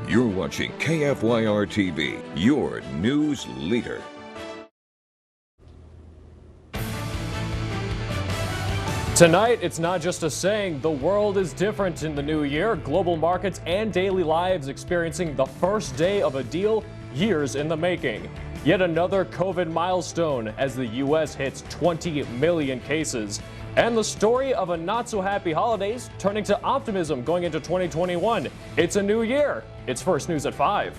You're watching KFYR-TV, your news leader. Tonight, it's not just a saying, the world is different in the new year. Global markets and daily lives experiencing the first day of a deal years in the making. Yet another COVID milestone as the U.S. hits 20 million cases. And the story of a not-so-happy holidays turning to optimism going into 2021. It's a new year. It's First News at 5.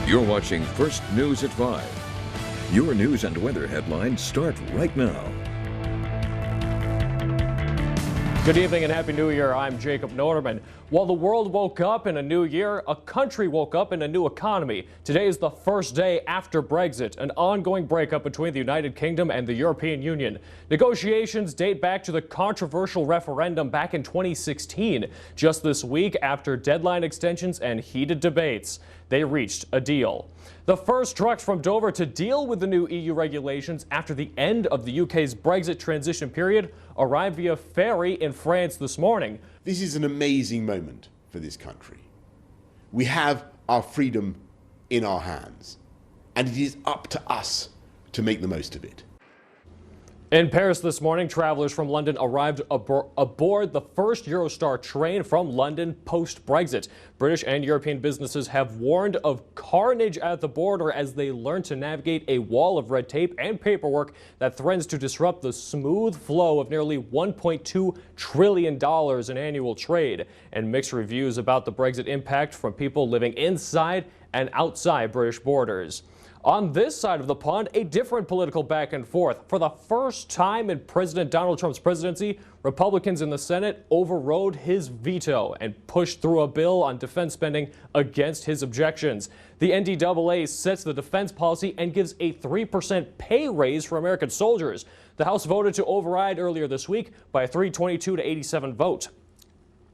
You're watching First News at 5. Your news and weather headlines start right now. Good evening and Happy New Year. I'm Jacob Notermann. While the world woke up in a new year, a country woke up in a new economy. Today is the first day after Brexit, an ongoing breakup between the United Kingdom and the European Union. Negotiations date back to the controversial referendum back in 2016. Just this week, after deadline extensions and heated debates, they reached a deal. The first trucks from Dover to deal with the new EU regulations after the end of the UK's Brexit transition period arrived via ferry in France this morning. This is an amazing moment for this country. We have our freedom in our hands, and it is up to us to make the most of it. In Paris this morning, travelers from London arrived aboard the first Eurostar train from London post-Brexit. British and European businesses have warned of carnage at the border as they learn to navigate a wall of red tape and paperwork that threatens to disrupt the smooth flow of nearly $1.2 trillion in annual trade. And mixed reviews about the Brexit impact from people living inside and outside British borders. On this side of the pond, a different political back and forth. For the first time in President Donald Trump's presidency, Republicans in the Senate overrode his veto and pushed through a bill on defense spending against his objections. The NDAA sets the defense policy and gives a 3% pay raise for American soldiers. The House voted to override earlier this week by a 322 to 87 vote.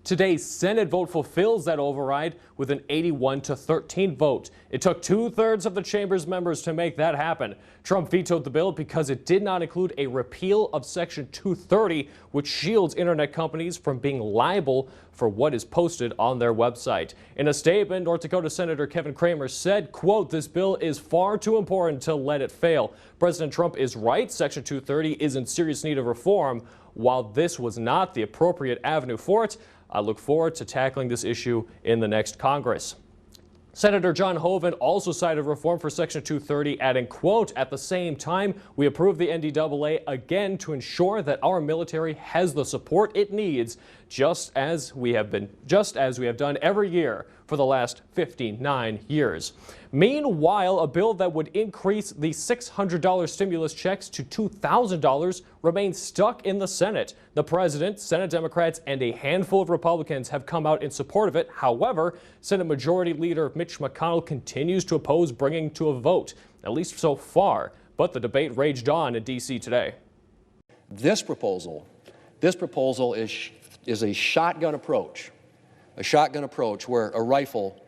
Today's Senate vote fulfills that override with an 81 to 13 vote. It took 2/3 of the chamber's members to make that happen. Trump vetoed the bill because it did not include a repeal of Section 230, which shields internet companies from being liable for what is posted on their website. In a statement, North Dakota Senator Kevin Cramer said, quote, "This bill is far too important to let it fail." President Trump is right. Section 230 is in serious need of reform. While this was not the appropriate avenue for it, I look forward to tackling this issue in the next Congress. Senator John Hoeven also cited reform for Section 230, adding, quote, "At the same time, we approve the NDAA again to ensure that our military has the support it needs, just as we have done every year for the last 59 years. Meanwhile, a bill that would increase the $600 stimulus checks to $2,000 remains stuck in the Senate. The president, Senate Democrats, and a handful of Republicans have come out in support of it. However, Senate Majority Leader Mitch McConnell continues to oppose bringing to a vote, at least so far. But the debate raged on in D.C. today. This proposal is a shotgun approach. A shotgun approach where a rifle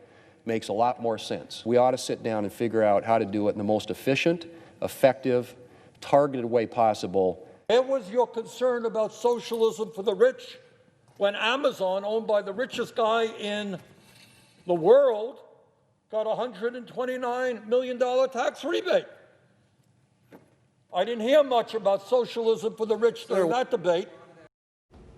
makes a lot more sense. We ought to sit down and figure out how to do it in the most efficient, effective, targeted way possible. Where was your concern about socialism for the rich when Amazon, owned by the richest guy in the world, got a $129 million tax rebate? I didn't hear much about socialism for the rich during that debate.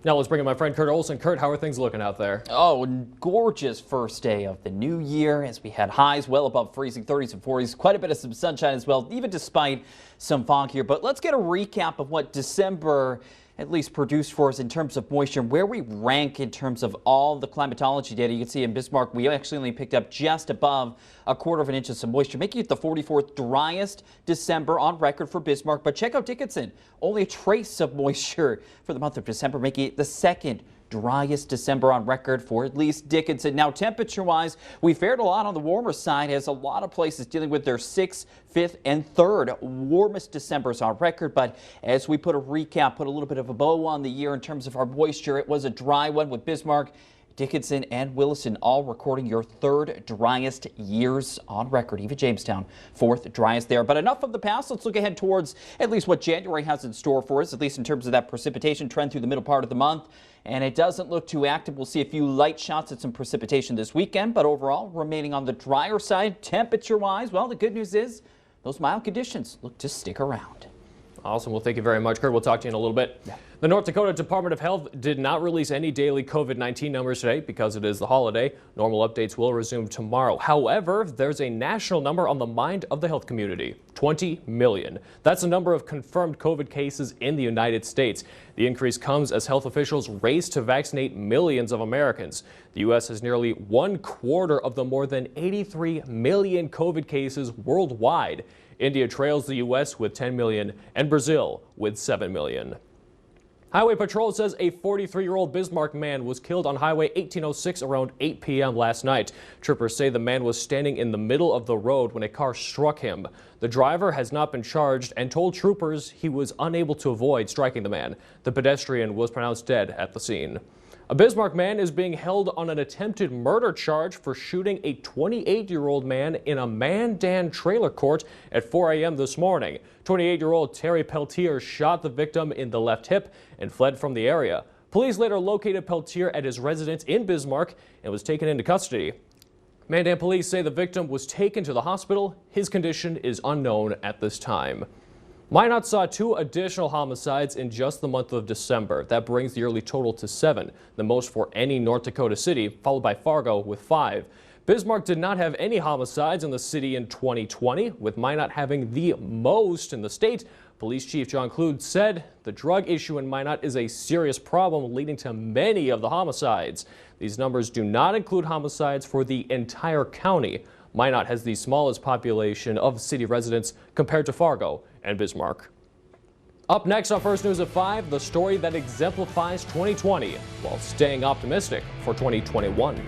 Now let's bring in my friend Kurt Olson. Kurt, how are things looking out there? Oh, gorgeous first day of the new year as we had highs well above freezing, 30s and 40s. Quite a bit of some sunshine as well, even despite some fog here. But let's get a recap of what December at least produced for us in terms of moisture, where we rank in terms of all the climatology data. You can see in Bismarck, we actually only picked up just above a 1/4 of an inch of some moisture, making it the 44th driest December on record for Bismarck. But check out Dickinson, only a trace of moisture for the month of December, making it the second driest December on record for at least Dickinson. Now, temperature-wise, we fared a lot on the warmer side as a lot of places dealing with their 6th, 5th, and 3rd warmest Decembers on record. But as we put a little bit of a bow on the year in terms of our moisture, it was a dry one with Bismarck Dickinson and Williston all recording your third driest years on record. Even Jamestown, fourth driest there. But enough of the past. Let's look ahead towards at least what January has in store for us, at least in terms of that precipitation trend through the middle part of the month. And it doesn't look too active. We'll see a few light shots at some precipitation this weekend, but overall remaining on the drier side temperature-wise. Well, the good news is those mild conditions look to stick around. Awesome. Well, thank you very much, Kurt. We'll talk to you in a little bit. Yeah. The North Dakota Department of Health did not release any daily COVID-19 numbers today because it is the holiday. Normal updates will resume tomorrow. However, there's a national number on the mind of the health community, 20 million. That's the number of confirmed COVID cases in the United States. The increase comes as health officials race to vaccinate millions of Americans. The U.S. has nearly 1/4 of the more than 83 million COVID cases worldwide. India trails the U.S. with 10 million and Brazil with 7 million. Highway Patrol says a 43-year-old Bismarck man was killed on Highway 1806 around 8 p.m. last night. Troopers say the man was standing in the middle of the road when a car struck him. The driver has not been charged and told troopers he was unable to avoid striking the man. The pedestrian was pronounced dead at the scene. A Bismarck man is being held on an attempted murder charge for shooting a 28-year-old man in a Mandan trailer court at 4 a.m. this morning. 28-year-old Terry Peltier shot the victim in the left hip and fled from the area. Police later located Peltier at his residence in Bismarck and was taken into custody. Mandan police say the victim was taken to the hospital. His condition is unknown at this time. Minot saw 2 additional homicides in just the month of December. That brings the yearly total to 7, the most for any North Dakota city, followed by Fargo with 5. Bismarck did not have any homicides in the city in 2020, with Minot having the most in the state. Police Chief John Kluge said the drug issue in Minot is a serious problem leading to many of the homicides. These numbers do not include homicides for the entire county. Minot has the smallest population of city residents compared to Fargo and Bismarck. Up next on First News at 5, the story that exemplifies 2020 while staying optimistic for 2021.